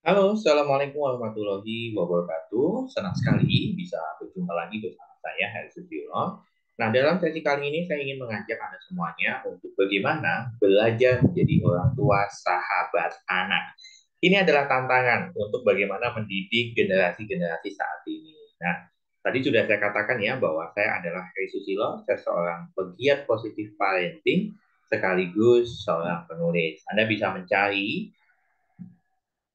Halo, Assalamualaikum warahmatullahi wabarakatuh. Senang sekali bisa berjumpa lagi bersama saya, Heri Susilo. Nah, dalam sesi kali ini saya ingin mengajak Anda semuanya untuk bagaimana belajar menjadi orang tua sahabat anak. Ini adalah tantangan untuk bagaimana mendidik generasi-generasi saat ini. Nah, tadi sudah saya katakan ya bahwa saya adalah Heri Susilo, saya seorang pegiat positif parenting sekaligus seorang penulis. Anda bisa mencari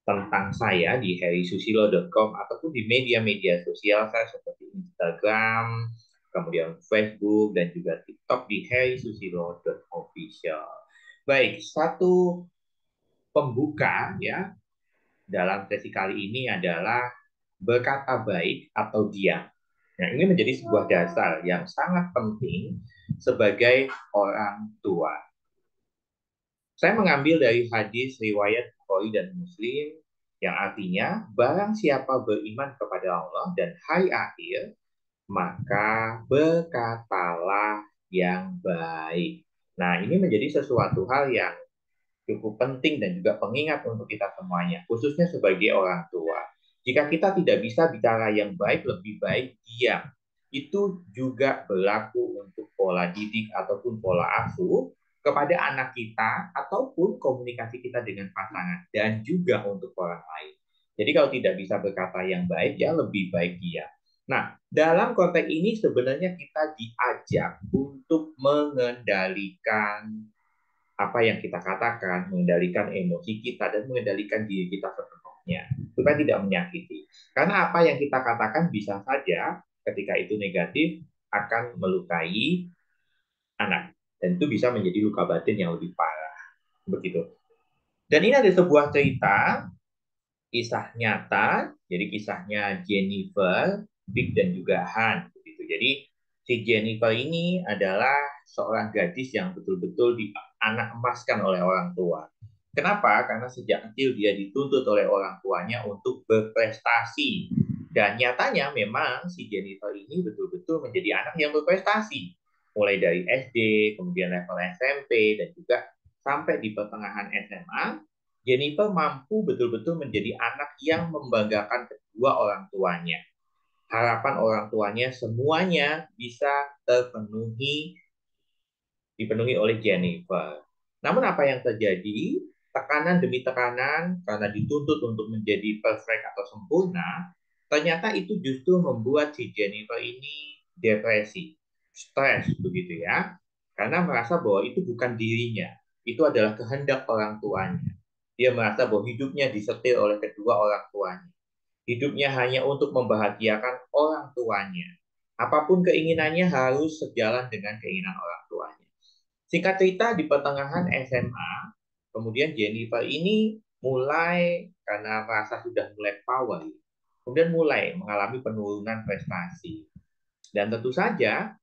tentang saya di herisusilo.com ataupun di media-media sosial saya seperti Instagram, kemudian Facebook, dan juga TikTok di herisusilo.official. Baik, satu pembuka ya dalam sesi kali ini adalah berkata baik atau diam. Nah, ini menjadi sebuah dasar yang sangat penting sebagai orang tua. Saya mengambil dari hadis riwayat Bukhari dan Muslim yang artinya barang siapa beriman kepada Allah dan hari akhir, maka berkatalah yang baik. Nah, ini menjadi sesuatu hal yang cukup penting dan juga pengingat untuk kita semuanya, khususnya sebagai orang tua. Jika kita tidak bisa bicara yang baik, lebih baik diam. Itu juga berlaku untuk pola didik ataupun pola asuh kepada anak kita ataupun komunikasi kita dengan pasangan dan juga untuk orang lain. Jadi kalau tidak bisa berkata yang baik, ya lebih baik diam. Nah, dalam konteks ini sebenarnya kita diajak untuk mengendalikan apa yang kita katakan, mengendalikan emosi kita, dan mengendalikan diri kita sepenuhnya, supaya tidak menyakiti. Karena apa yang kita katakan bisa saja ketika itu negatif akan melukai anak, dan itu bisa menjadi luka batin yang lebih parah. Begitu. Dan ini ada sebuah cerita, kisah nyata, jadi kisahnya Jennifer, Big dan juga Han. Begitu. Jadi si Jennifer ini adalah seorang gadis yang betul-betul dianak emaskan oleh orang tua. Kenapa? Karena sejak kecil dia dituntut oleh orang tuanya untuk berprestasi. Dan nyatanya memang si Jennifer ini betul-betul menjadi anak yang berprestasi. Mulai dari SD, kemudian level SMP, dan juga sampai di pertengahan SMA, Jennifer mampu betul-betul menjadi anak yang membanggakan kedua orang tuanya. Harapan orang tuanya semuanya bisa terpenuhi, dipenuhi oleh Jennifer. Namun apa yang terjadi? Tekanan demi tekanan karena dituntut untuk menjadi perfect atau sempurna, ternyata itu justru membuat si Jennifer ini depresi, stres begitu ya. Karena merasa bahwa itu bukan dirinya, itu adalah kehendak orang tuanya. Dia merasa bahwa hidupnya disetir oleh kedua orang tuanya. Hidupnya hanya untuk membahagiakan orang tuanya. Apapun keinginannya harus sejalan dengan keinginan orang tuanya. Singkat cerita, di pertengahan SMA, kemudian Jennifer ini mulai karena merasa sudah mulai power, kemudian mulai mengalami penurunan prestasi. Dan tentu saja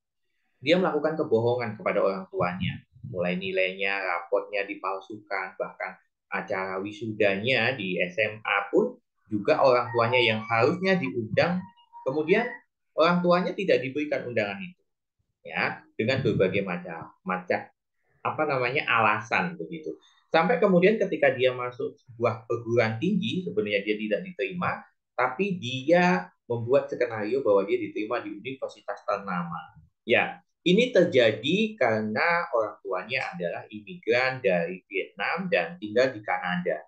dia melakukan kebohongan kepada orang tuanya. Mulai nilainya, rapotnya dipalsukan, bahkan acara wisudanya di SMA pun juga orang tuanya yang harusnya diundang, kemudian orang tuanya tidak diberikan undangan itu, ya, dengan berbagai macam macam apa namanya alasan begitu. Sampai kemudian ketika dia masuk sebuah perguruan tinggi, sebenarnya dia tidak diterima, tapi dia membuat skenario bahwa dia diterima di universitas ternama. Ya, ini terjadi karena orang tuanya adalah imigran dari Vietnam dan tinggal di Kanada.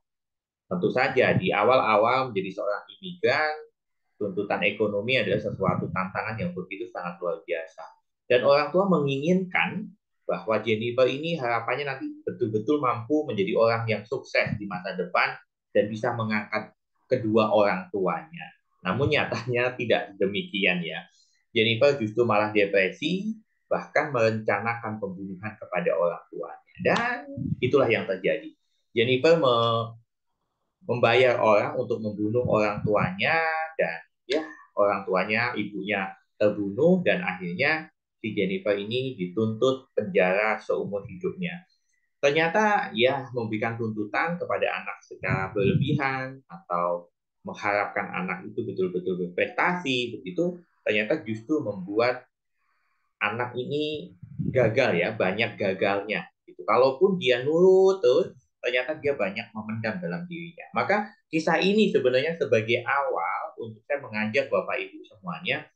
Tentu saja di awal-awal menjadi seorang imigran, tuntutan ekonomi adalah sesuatu tantangan yang begitu sangat luar biasa. Dan orang tua menginginkan bahwa Jennifer ini harapannya nanti betul-betul mampu menjadi orang yang sukses di masa depan dan bisa mengangkat kedua orang tuanya. Namun nyatanya tidak demikian ya. Jennifer justru malah depresi, bahkan merencanakan pembunuhan kepada orang tuanya. Dan itulah yang terjadi. Jennifer membayar orang untuk membunuh orang tuanya, dan ya orang tuanya, ibunya terbunuh, dan akhirnya si Jennifer ini dituntut penjara seumur hidupnya. Ternyata ya memberikan tuntutan kepada anak secara berlebihan atau mengharapkan anak itu betul-betul berprestasi begitu, ternyata justru membuat anak ini gagal ya, banyak gagalnya gitu. Kalaupun dia nurut terus, ternyata dia banyak memendam dalam dirinya. Maka kisah ini sebenarnya sebagai awal untuk saya mengajak Bapak Ibu semuanya,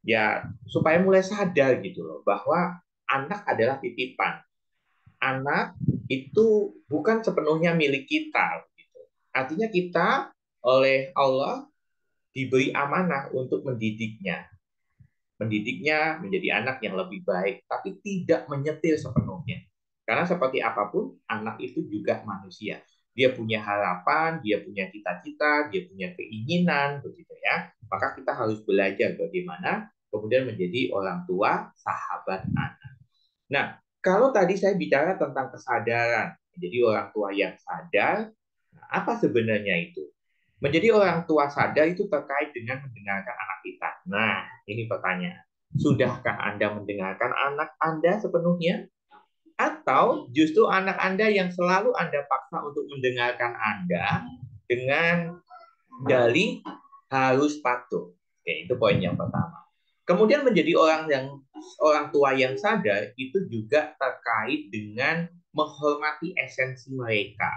ya supaya mulai sadar gitu loh, bahwa anak adalah titipan. Anak itu bukan sepenuhnya milik kita. Gitu. Artinya kita oleh Allah diberi amanah untuk mendidiknya. Mendidiknya menjadi anak yang lebih baik, tapi tidak menyetir sepenuhnya. Karena seperti apapun, anak itu juga manusia. Dia punya harapan, dia punya cita-cita, dia punya keinginan, begitu ya. Maka kita harus belajar bagaimana kemudian menjadi orang tua sahabat anak. Nah, kalau tadi saya bicara tentang kesadaran, jadi orang tua yang sadar, apa sebenarnya itu? Menjadi orang tua sadar itu terkait dengan mendengarkan anak kita. Nah, ini pertanyaan. Sudahkah Anda mendengarkan anak Anda sepenuhnya? Atau justru anak Anda yang selalu Anda paksa untuk mendengarkan Anda dengan dalih harus patuh? Oke, itu poin yang pertama. Kemudian menjadi orang tua yang sadar itu juga terkait dengan menghormati esensi mereka.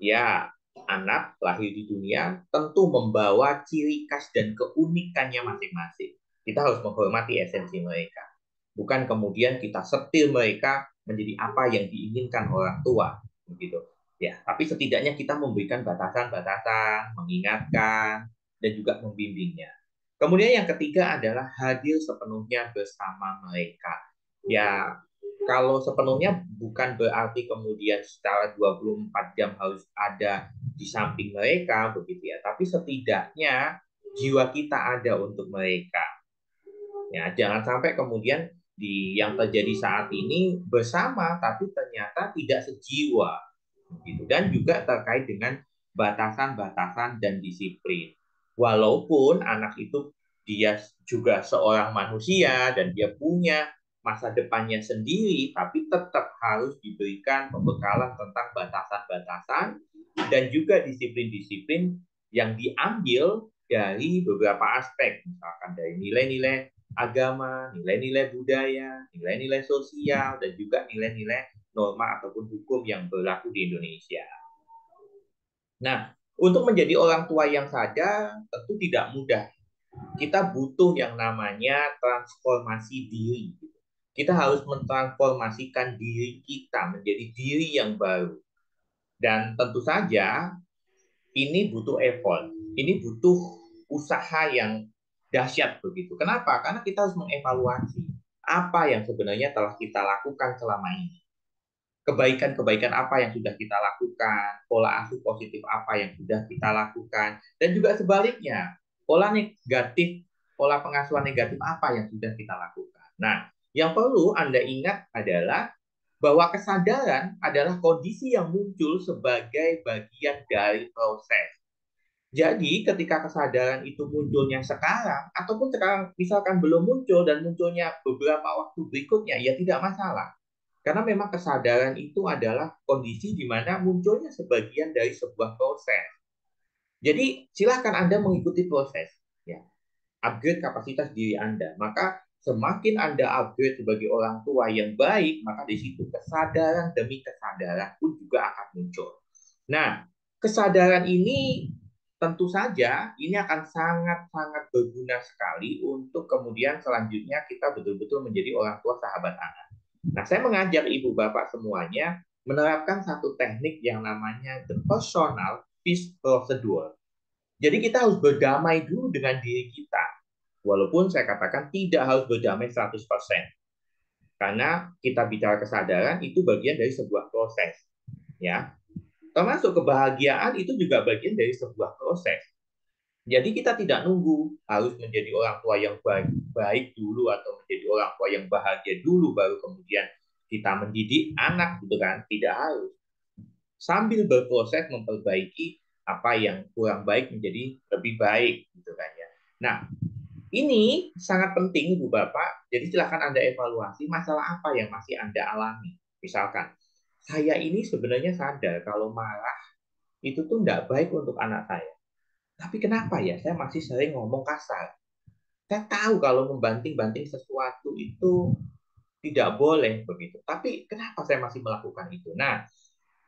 Ya, anak lahir di dunia tentu membawa ciri khas dan keunikannya masing-masing. Kita harus menghormati esensi mereka. Bukan kemudian kita setir mereka menjadi apa yang diinginkan orang tua, begitu. Ya, tapi setidaknya kita memberikan batasan-batasan, mengingatkan, dan juga membimbingnya. Kemudian yang ketiga adalah hadir sepenuhnya bersama mereka. Ya, kalau sepenuhnya bukan berarti kemudian secara 24 jam harus ada di samping mereka begitu ya, tapi setidaknya jiwa kita ada untuk mereka. Ya, jangan sampai kemudian di yang terjadi saat ini bersama tapi ternyata tidak sejiwa gitu. Dan juga terkait dengan batasan-batasan dan disiplin. Walaupun anak itu dia juga seorang manusia dan dia punya masa depannya sendiri, tapi tetap harus diberikan pembekalan tentang batasan-batasan dan juga disiplin-disiplin yang diambil dari beberapa aspek, misalkan dari nilai-nilai agama, nilai-nilai budaya, nilai-nilai sosial, dan juga nilai-nilai norma ataupun hukum yang berlaku di Indonesia. Nah, untuk menjadi orang tua yang sadar tentu tidak mudah. Kita butuh yang namanya transformasi diri. Kita harus mentransformasikan diri kita menjadi diri yang baru. Dan tentu saja ini butuh effort. Ini butuh usaha yang dahsyat begitu. Kenapa? Karena kita harus mengevaluasi apa yang sebenarnya telah kita lakukan selama ini. Kebaikan-kebaikan apa yang sudah kita lakukan, pola asuh positif apa yang sudah kita lakukan, dan juga sebaliknya, pola negatif, pola pengasuhan negatif apa yang sudah kita lakukan. Nah, yang perlu Anda ingat adalah bahwa kesadaran adalah kondisi yang muncul sebagai bagian dari proses. Jadi ketika kesadaran itu munculnya sekarang, ataupun sekarang misalkan belum muncul dan munculnya beberapa waktu berikutnya, ya tidak masalah. Karena memang kesadaran itu adalah kondisi di mana munculnya sebagian dari sebuah proses. Jadi silakan Anda mengikuti proses, ya, upgrade kapasitas diri Anda. Maka semakin Anda upgrade sebagai orang tua yang baik, maka di situ kesadaran demi kesadaran pun juga akan muncul. Nah, kesadaran ini tentu saja ini akan sangat-sangat berguna sekali untuk kemudian selanjutnya kita betul-betul menjadi orang tua sahabat anak. Nah, saya mengajak ibu bapak semuanya menerapkan satu teknik yang namanya the personal peace procedure. Jadi kita harus berdamai dulu dengan diri kita. Walaupun saya katakan tidak harus berdamai 100%. Karena kita bicara kesadaran itu bagian dari sebuah proses. Ya, termasuk kebahagiaan itu juga bagian dari sebuah proses. Jadi kita tidak nunggu harus menjadi orang tua yang baik dulu atau menjadi orang tua yang bahagia dulu baru kemudian kita mendidik anak gitu kan. Tidak harus. Sambil berproses memperbaiki apa yang kurang baik menjadi lebih baik gitu kan ya. Nah, ini sangat penting Ibu Bapak. Jadi silakan Anda evaluasi masalah apa yang masih Anda alami. Misalkan, saya ini sebenarnya sadar kalau marah itu tuh tidak baik untuk anak saya. Tapi kenapa ya saya masih sering ngomong kasar? Saya tahu kalau membanting-banting sesuatu itu tidak boleh begitu. Tapi kenapa saya masih melakukan itu? Nah,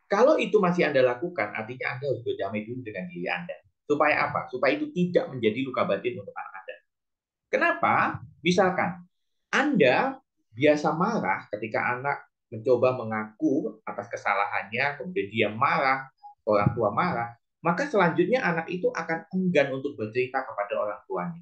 Kalau itu masih Anda lakukan, artinya Anda harus berdamai dulu dengan diri Anda. Supaya apa? Supaya itu tidak menjadi luka batin untuk anak Anda. Kenapa? Misalkan Anda biasa marah ketika anak mencoba mengaku atas kesalahannya, kemudian dia marah, orang tua marah, maka selanjutnya anak itu akan enggan untuk bercerita kepada orang tuanya.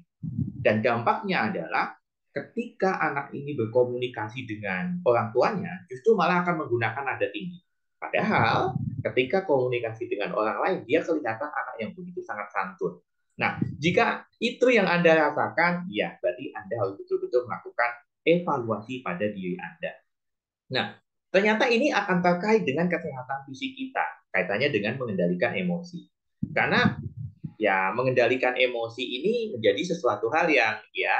Dan dampaknya adalah ketika anak ini berkomunikasi dengan orang tuanya, justru malah akan menggunakan nada tinggi. Padahal ketika komunikasi dengan orang lain, dia kelihatan anak yang begitu sangat santun. Nah, jika itu yang Anda rasakan, ya berarti Anda harus betul-betul melakukan evaluasi pada diri Anda. Nah, ternyata ini akan terkait dengan kesehatan fisik kita, kaitannya dengan mengendalikan emosi. Karena ya mengendalikan emosi ini menjadi sesuatu hal yang ya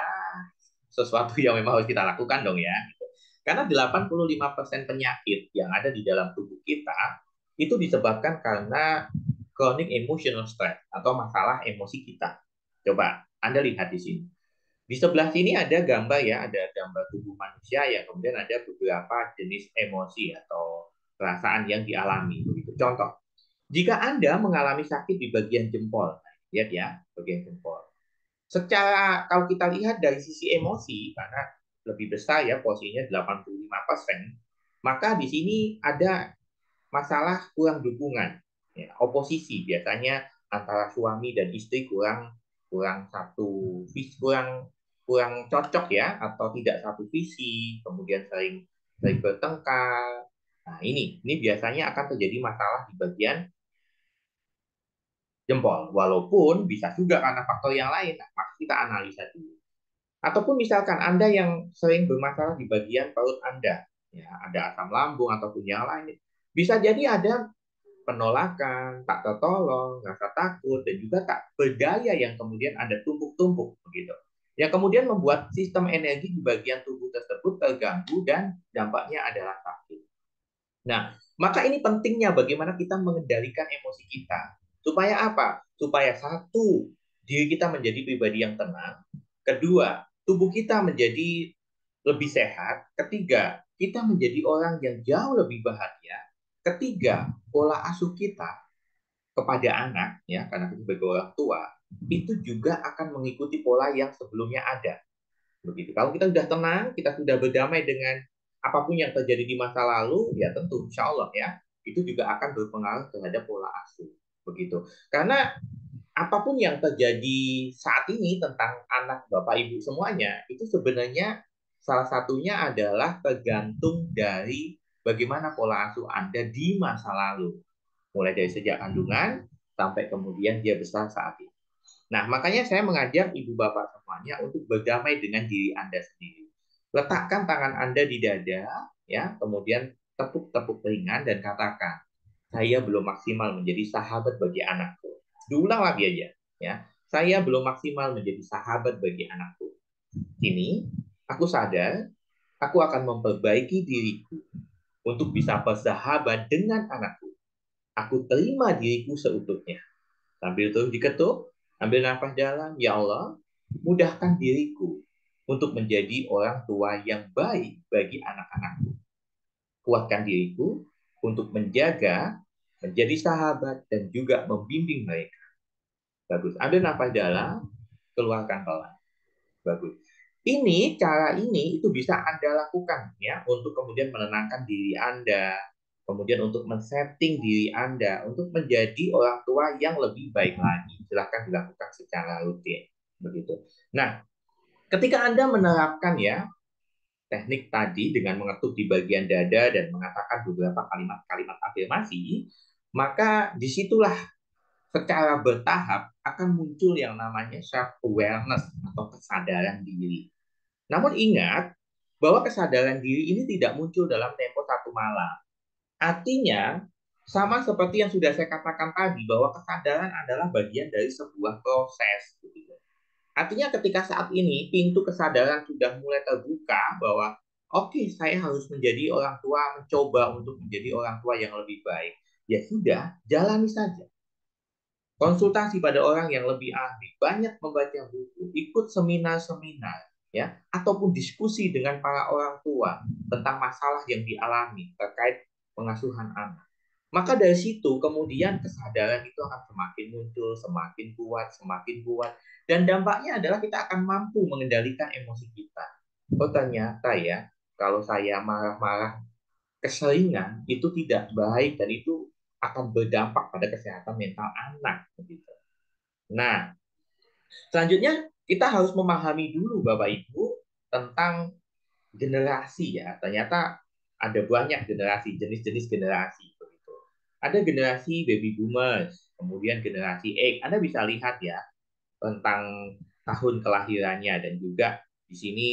sesuatu yang memang harus kita lakukan dong ya. Karena 85% penyakit yang ada di dalam tubuh kita itu disebabkan karena chronic emotional stress atau masalah emosi kita. Coba Anda lihat di sini. Di sebelah sini ada gambar ya, ada gambar tubuh manusia ya, kemudian ada beberapa jenis emosi atau perasaan yang dialami. Begitu. Contoh, jika Anda mengalami sakit di bagian jempol, lihat ya, bagian jempol. Secara kalau kita lihat dari sisi emosi, karena lebih besar ya posisinya 85%, maka di sini ada masalah kurang dukungan, ya, oposisi biasanya antara suami dan istri kurang kurang satu visi, kurang kurang cocok ya, atau tidak satu visi, kemudian sering sering bertengkar. Nah ini biasanya akan terjadi masalah di bagian jempol. Walaupun bisa juga karena faktor yang lain. Nah, maka kita analisa dulu. Ataupun misalkan Anda yang sering bermasalah di bagian perut Anda, ya, ada asam lambung ataupun yang lain, bisa jadi ada penolakan, tak tertolong, rasa takut, dan juga tak berdaya yang kemudian Anda tumpuk-tumpuk begitu. Yang kemudian membuat sistem energi di bagian tubuh tersebut terganggu dan dampaknya adalah sakit. Nah, maka ini pentingnya bagaimana kita mengendalikan emosi kita. Supaya apa? Supaya satu, diri kita menjadi pribadi yang tenang. Kedua, tubuh kita menjadi lebih sehat. Ketiga, kita menjadi orang yang jauh lebih bahagia. Ketiga, pola asuh kita kepada anak, ya, karena kita sebagai orang tua, itu juga akan mengikuti pola yang sebelumnya ada. Begitu. Kalau kita sudah tenang, kita sudah berdamai dengan apapun yang terjadi di masa lalu, ya tentu insya Allah ya, itu juga akan berpengaruh terhadap pola asuh. Begitu. Karena apapun yang terjadi saat ini tentang anak Bapak Ibu semuanya, itu sebenarnya salah satunya adalah tergantung dari bagaimana pola asuh Anda di masa lalu. Mulai dari sejak kandungan sampai kemudian dia besar saat ini. Nah, makanya saya mengajak ibu bapak semuanya untuk berdamai dengan diri Anda sendiri. Letakkan tangan Anda di dada, ya, kemudian tepuk-tepuk ringan dan katakan, saya belum maksimal menjadi sahabat bagi anakku. Diulang lagi aja, ya. Saya belum maksimal menjadi sahabat bagi anakku. Kini, aku sadar, aku akan memperbaiki diriku untuk bisa bersahabat dengan anakku. Aku terima diriku seutuhnya. Sambil terus diketuk, ambil nafas dalam, ya Allah, mudahkan diriku untuk menjadi orang tua yang baik bagi anak-anakku. Kuatkan diriku untuk menjaga, menjadi sahabat, dan juga membimbing mereka. Bagus. Ambil nafas dalam, keluarkan pelan. Bagus. Cara ini itu bisa Anda lakukan ya untuk kemudian menenangkan diri Anda, kemudian untuk men-setting diri Anda untuk menjadi orang tua yang lebih baik lagi. Silahkan dilakukan secara rutin begitu. Nah, ketika Anda menerapkan ya teknik tadi dengan mengetuk di bagian dada dan mengatakan beberapa kalimat-kalimat afirmasi, maka disitulah secara bertahap akan muncul yang namanya self awareness atau kesadaran diri. Namun ingat bahwa kesadaran diri ini tidak muncul dalam tempo satu malam. Artinya, sama seperti yang sudah saya katakan tadi, bahwa kesadaran adalah bagian dari sebuah proses. Artinya ketika saat ini pintu kesadaran sudah mulai terbuka bahwa oke, saya harus menjadi orang tua, mencoba untuk menjadi orang tua yang lebih baik. Ya sudah, jalani saja. Konsultasi pada orang yang lebih ahli, banyak membaca buku, ikut seminar-seminar, ya, ataupun diskusi dengan para orang tua tentang masalah yang dialami terkait pengasuhan anak. Maka dari situ kemudian kesadaran itu akan semakin muncul, semakin kuat, dan dampaknya adalah kita akan mampu mengendalikan emosi kita. Oh ternyata ya, kalau saya marah-marah keseringan itu tidak baik dan itu akan berdampak pada kesehatan mental anak. Begitu. Nah, selanjutnya kita harus memahami dulu Bapak Ibu tentang generasi ya. Ternyata ada banyak generasi, jenis-jenis generasi begitu. Ada generasi baby boomers, kemudian generasi X. Anda bisa lihat ya tentang tahun kelahirannya dan juga di sini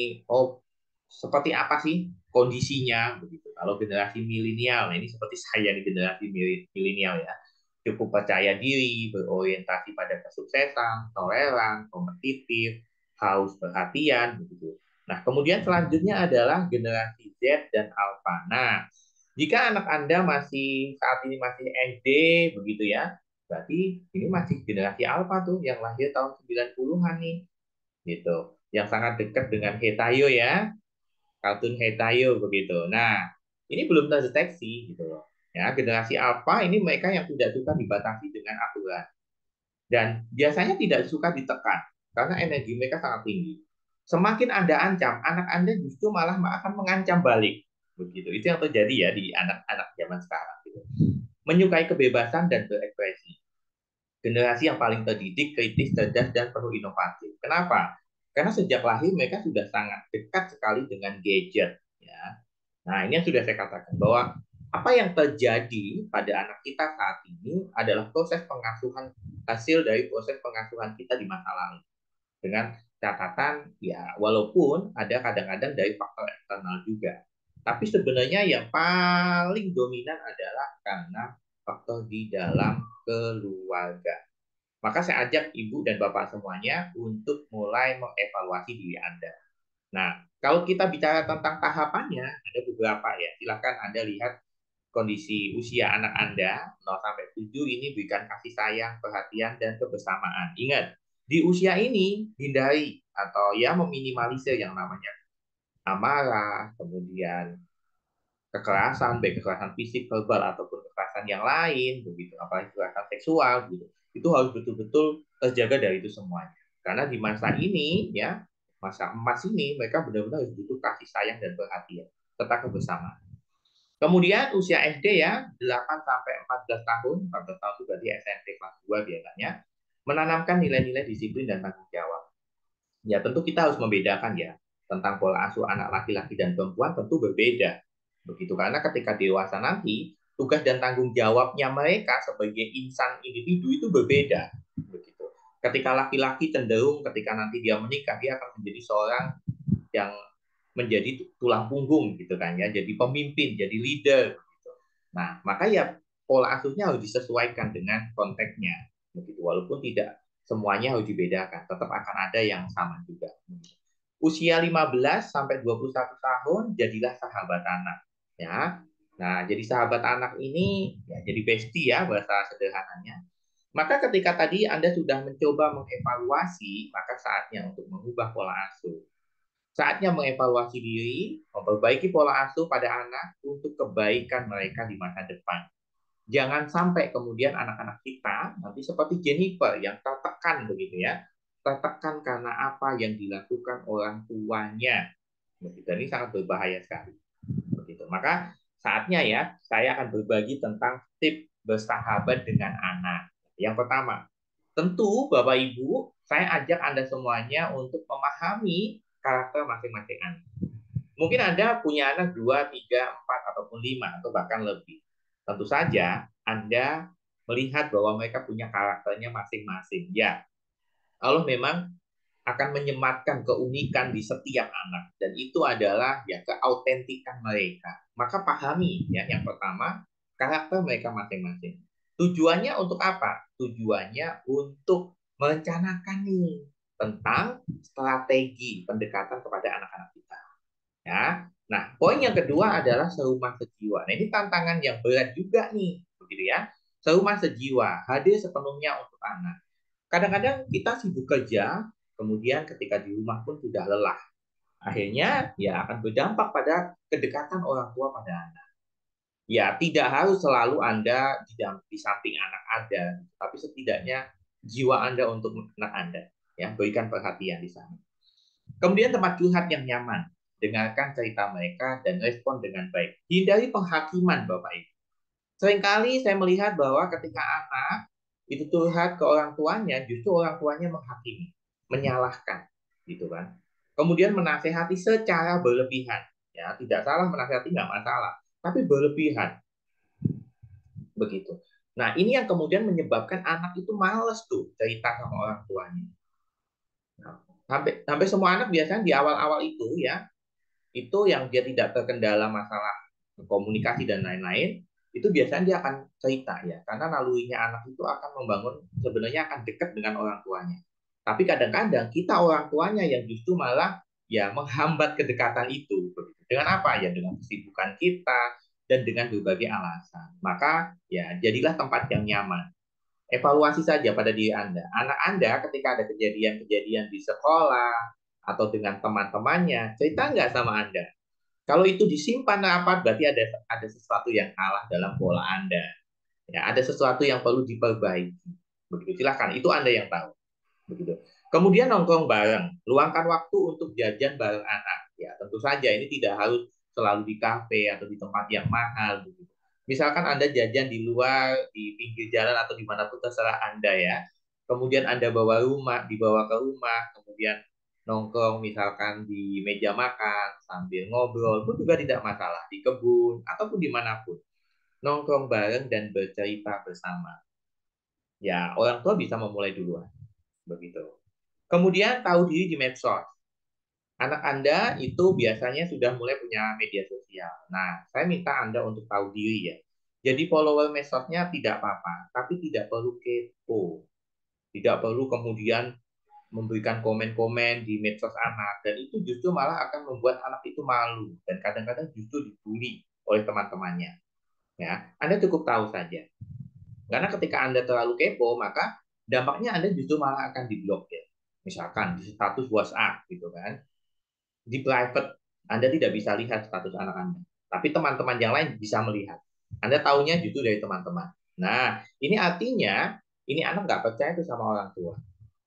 seperti apa sih kondisinya begitu. Kalau generasi milenial, nah ini seperti saya di generasi milenial ya, cukup percaya diri, berorientasi pada kesuksesan, toleran, kompetitif, haus perhatian begitu. Nah, kemudian selanjutnya adalah generasi Z dan Alpha. Nah, jika anak Anda masih saat ini masih SD begitu ya, berarti ini masih generasi Alpha tuh yang lahir tahun 90-an nih gitu. Yang sangat dekat dengan Hetayo ya, kartun Hetayo begitu. Nah, ini belum terdeteksi gitu loh. Ya, generasi Alpha ini mereka yang tidak suka dibatasi dengan aturan dan biasanya tidak suka ditekan karena energi mereka sangat tinggi. Semakin Anda ancam, anak Anda justru malah akan mengancam balik. Begitu. Itu yang terjadi ya di anak-anak zaman sekarang gitu. Menyukai kebebasan dan berekspresi. Generasi yang paling terdidik, kritis, cerdas, dan penuh inovatif. Kenapa? Karena sejak lahir mereka sudah sangat dekat sekali dengan gadget. Ya. Nah, ini yang sudah saya katakan bahwa apa yang terjadi pada anak kita saat ini adalah proses pengasuhan hasil dari proses pengasuhan kita di masa lalu. Dengan catatan, ya walaupun ada kadang-kadang dari faktor eksternal juga. Tapi sebenarnya yang paling dominan adalah karena faktor di dalam keluarga. Maka saya ajak ibu dan bapak semuanya untuk mulai mengevaluasi diri Anda. Nah, kalau kita bicara tentang tahapannya, ada beberapa ya. Silakan Anda lihat kondisi usia anak Anda 0 sampai 7 ini berikan kasih sayang, perhatian dan kebersamaan. Ingat, di usia ini hindari atau ya meminimalisir yang namanya amarah, kemudian kekerasan, baik kekerasan fisik, verbal ataupun kekerasan yang lain, begitu, apalagi kekerasan seksual, gitu. Itu harus betul-betul terjaga dari itu semuanya. Karena di masa ini, ya, masa emas ini, mereka benar-benar harus butuh kasih sayang dan perhatian, serta kebersamaan. Kemudian usia SD ya, 8 sampai 14 tahun, 14 tahun itu berarti SMP kelas 2 biasanya, menanamkan nilai-nilai disiplin dan tanggung jawab. Ya, tentu kita harus membedakan ya tentang pola asuh anak laki-laki dan perempuan tentu berbeda. Begitu karena ketika dewasa nanti tugas dan tanggung jawabnya mereka sebagai insan individu itu berbeda. Begitu. Ketika laki-laki cenderung ketika nanti dia menikah dia akan menjadi seorang yang menjadi tulang punggung gitu kan ya, jadi pemimpin, jadi leader gitu. Nah, maka ya pola asuhnya harus disesuaikan dengan konteksnya. Begitu. Walaupun tidak semuanya harus dibedakan, tetap akan ada yang sama juga. Usia 15 sampai 21 tahun jadilah sahabat anak ya. Nah, jadi sahabat anak ini ya jadi bestie ya bahasa sederhananya. Maka ketika tadi Anda sudah mencoba mengevaluasi, maka saatnya untuk mengubah pola asuh. Saatnya mengevaluasi diri, memperbaiki pola asuh pada anak untuk kebaikan mereka di masa depan. Jangan sampai kemudian anak-anak kita nanti seperti Jennifer yang tertekan begitu ya. Tertekan karena apa yang dilakukan orang tuanya. Begitu. Ini sangat berbahaya sekali. Begitu. Maka saatnya ya, saya akan berbagi tentang tips bersahabat dengan anak. Yang pertama, tentu Bapak Ibu, saya ajak Anda semuanya untuk memahami karakter masing-masing anak. Mungkin Anda punya anak 2, 3, 4, ataupun 5, atau bahkan lebih. Tentu saja Anda melihat bahwa mereka punya karakternya masing-masing. Ya, Allah memang akan menyematkan keunikan di setiap anak. Dan itu adalah ya keautentikan mereka. Maka pahami ya, yang pertama, karakter mereka masing-masing. Tujuannya untuk apa? Tujuannya untuk merencanakan nih tentang strategi pendekatan kepada anak-anak kita. Ya. Nah, poin yang kedua adalah serumah sejiwa. Nah, ini tantangan yang berat juga nih, begitu ya. Serumah sejiwa, hadir sepenuhnya untuk anak. Kadang-kadang kita sibuk kerja, kemudian ketika di rumah pun sudah lelah. Akhirnya ya akan berdampak pada kedekatan orang tua pada anak. Ya, tidak harus selalu Anda di samping anak Anda, tapi setidaknya jiwa Anda untuk anak Anda. Ya, berikan perhatian di sana. Kemudian tempat curhat yang nyaman. Dengarkan cerita mereka dan respon dengan baik. Hindari penghakiman, Bapak Ibu. Seringkali saya melihat bahwa ketika anak itu curhat ke orang tuanya, justru orang tuanya menghakimi, menyalahkan, gitu kan. Kemudian menasehati secara berlebihan. Ya, tidak salah menasehati, nggak masalah, tapi berlebihan, begitu. Nah, ini yang kemudian menyebabkan anak itu males tuh cerita sama orang tuanya. Nah, sampai semua anak biasanya di awal-awal itu ya, itu yang dia tidak terkendala masalah komunikasi dan lain-lain, itu biasanya dia akan cerita ya, karena nalurinya anak itu akan membangun, sebenarnya akan dekat dengan orang tuanya. Tapi kadang-kadang kita orang tuanya yang justru malah ya menghambat kedekatan itu. Dengan apa ya? Dengan kesibukan kita dan dengan berbagai alasan. Maka ya jadilah tempat yang nyaman. Evaluasi saja pada diri Anda. Anak Anda ketika ada kejadian-kejadian di sekolah atau dengan teman-temannya, cerita nggak sama Anda? Kalau itu disimpan rapat, berarti ada sesuatu yang salah dalam pola Anda. Ya, ada sesuatu yang perlu diperbaiki. Begitu, silakan. Itu Anda yang tahu. Begitu. Kemudian nongkrong bareng, luangkan waktu untuk jajan bareng anak. Ya, tentu saja ini tidak harus selalu di kafe atau di tempat yang mahal. Begitu. Misalkan Anda jajan di luar, di pinggir jalan atau dimanapun terserah Anda ya. Kemudian Anda dibawa ke rumah, kemudian nongkrong misalkan di meja makan sambil ngobrol pun juga tidak masalah, di kebun ataupun dimanapun. Nongkrong bareng dan bercerita bersama. Ya, orang tua bisa memulai duluan. Begitu. Kemudian tahu diri di medsos. Anak Anda itu biasanya sudah mulai punya media sosial. Nah, saya minta Anda untuk tahu diri ya. Jadi follower medsosnya tidak apa-apa, tapi tidak perlu kepo. Tidak perlu kemudian memberikan komen-komen di medsos anak. Dan itu justru malah akan membuat anak itu malu. Dan kadang-kadang justru dibully oleh teman-temannya. Ya, Anda cukup tahu saja. Karena ketika Anda terlalu kepo, maka dampaknya Anda justru malah akan diblok ya. Misalkan di status WhatsApp gitu kan. Di private Anda tidak bisa lihat status anak Anda, tapi teman-teman yang lain bisa melihat. Anda tahunya justru dari teman-teman. Nah, ini artinya ini anak nggak percaya itu sama orang tua.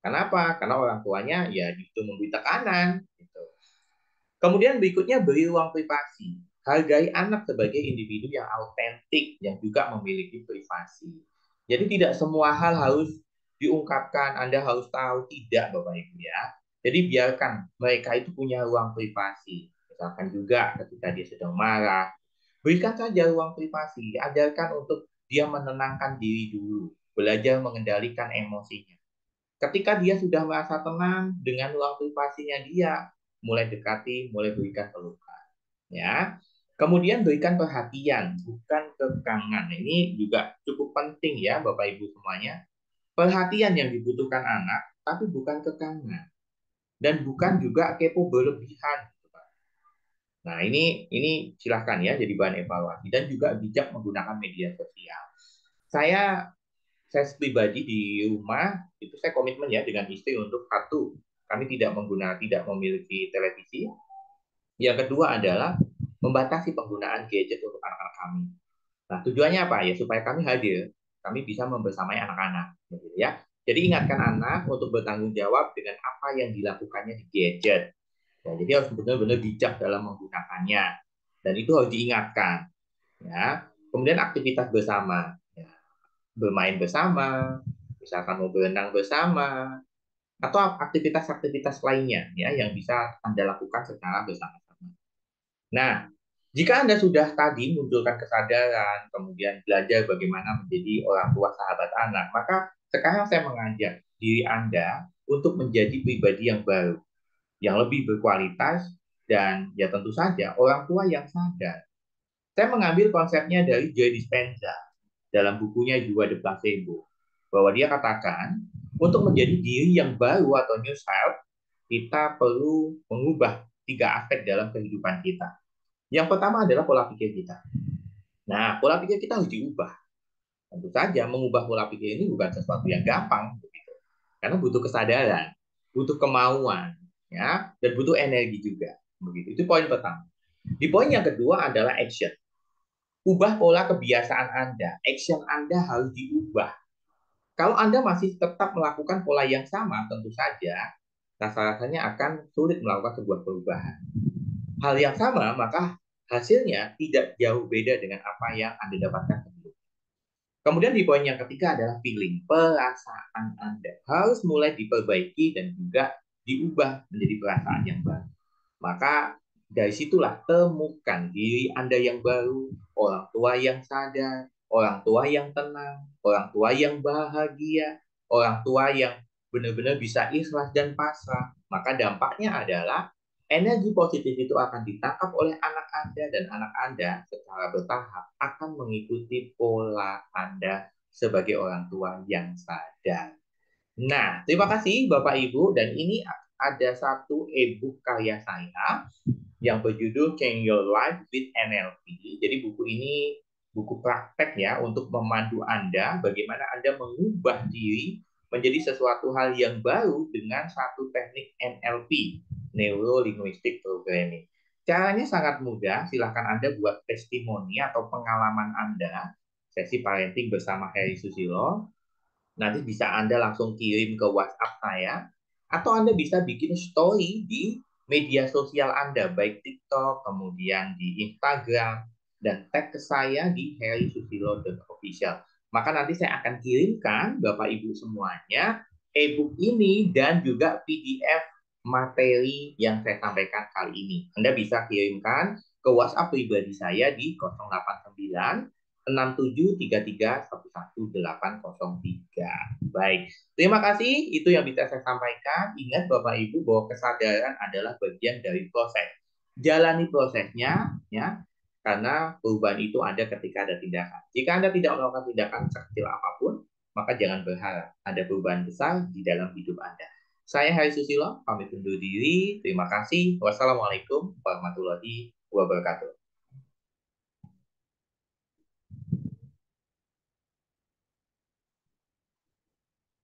Kenapa? Karena orang tuanya ya justru memberi tekanan. Gitu. Kemudian berikutnya beri ruang privasi. Hargai anak sebagai individu yang autentik, yang juga memiliki privasi. Jadi tidak semua hal harus diungkapkan, Anda harus tahu. Tidak, Bapak Ibu ya. Jadi biarkan mereka itu punya ruang privasi. Misalkan juga ketika dia sedang marah, berikan saja ruang privasi. Ajarkan untuk dia menenangkan diri dulu. Belajar mengendalikan emosinya. Ketika dia sudah merasa tenang dengan ruang privasinya dia, mulai dekati, mulai berikan pelukan. Ya. Kemudian berikan perhatian, bukan kekangan. Ini juga cukup penting ya Bapak Ibu semuanya. Perhatian yang dibutuhkan anak, tapi bukan kekangan. Dan bukan juga kepo berlebihan. Nah, ini silahkan ya jadi bahan evaluasi dan juga bijak menggunakan media sosial. Saya saya pribadi di rumah itu saya komitmen ya dengan istri untuk satu, kami tidak memiliki televisi. Yang kedua adalah membatasi penggunaan gadget untuk anak-anak kami. Nah, tujuannya apa ya? Supaya kami hadir, kami bisa membersamai anak-anak, gitu ya. Jadi ingatkan anak untuk bertanggung jawab dengan apa yang dilakukannya di gadget. Ya, jadi harus benar-benar bijak dalam menggunakannya, dan itu harus diingatkan. Ya. Kemudian aktivitas bersama, ya, bermain bersama, misalkan mau berenang bersama, atau aktivitas-aktivitas lainnya ya yang bisa Anda lakukan secara bersama-sama. Nah, jika Anda sudah tadi munculkan kesadaran, kemudian belajar bagaimana menjadi orang tua sahabat anak, maka sekarang saya mengajak diri Anda untuk menjadi pribadi yang baru, yang lebih berkualitas, dan ya tentu saja orang tua yang sadar. Saya mengambil konsepnya dari Joe Dispenza dalam bukunya Jiwa the Placebo, bahwa dia katakan untuk menjadi diri yang baru atau new self, kita perlu mengubah tiga aspek dalam kehidupan kita. Yang pertama adalah pola pikir kita. Nah, pola pikir kita harus diubah. Tentu saja mengubah pola pikir ini bukan sesuatu yang gampang, begitu. Karena butuh kesadaran, butuh kemauan, ya, dan butuh energi juga. Begitu. Itu poin pertama. Di poin yang kedua adalah action. ubah pola kebiasaan Anda. Action Anda harus diubah. Kalau Anda masih tetap melakukan pola yang sama, tentu saja rasa-rasanya akan sulit melakukan sebuah perubahan. Hal yang sama, maka hasilnya tidak jauh beda dengan apa yang Anda dapatkan sebelumnya. Kemudian di poin yang ketiga adalah feeling, perasaan Anda harus mulai diperbaiki dan juga diubah menjadi perasaan yang baru. Maka dari situlah temukan diri Anda yang baru, orang tua yang sadar, orang tua yang tenang, orang tua yang bahagia, orang tua yang benar-benar bisa ikhlas dan pasrah. Maka dampaknya adalah energi positif itu akan ditangkap oleh anak Anda dan anak Anda secara bertahap akan mengikuti pola Anda sebagai orang tua yang sadar. Nah, terima kasih Bapak Ibu dan ini ada satu e-book karya saya yang berjudul Change Your Life with NLP. Jadi buku ini buku praktek ya untuk memandu Anda bagaimana Anda mengubah diri menjadi sesuatu hal yang baru dengan satu teknik NLP, Neuro Linguistic Programming. Caranya sangat mudah, silahkan Anda buat testimoni atau pengalaman Anda, sesi parenting bersama Heri Susilo, nanti bisa Anda langsung kirim ke WhatsApp saya, atau Anda bisa bikin story di media sosial Anda, baik TikTok, kemudian di Instagram, dan tag ke saya di herisusilo.official. Maka nanti saya akan kirimkan Bapak Ibu semuanya e-book ini dan juga PDF materi yang saya sampaikan kali ini. Anda bisa kirimkan ke WhatsApp pribadi saya di 089 6733111803. Baik, terima kasih. Itu yang bisa saya sampaikan. Ingat Bapak Ibu bahwa kesadaran adalah bagian dari proses. Jalani prosesnya, ya, karena perubahan itu ada ketika ada tindakan. Jika Anda tidak melakukan tindakan sekecil apapun, maka jangan berharap ada perubahan besar di dalam hidup Anda. Saya Hari Susilo, pamit undur diri. Terima kasih. Wassalamualaikum warahmatullahi wabarakatuh.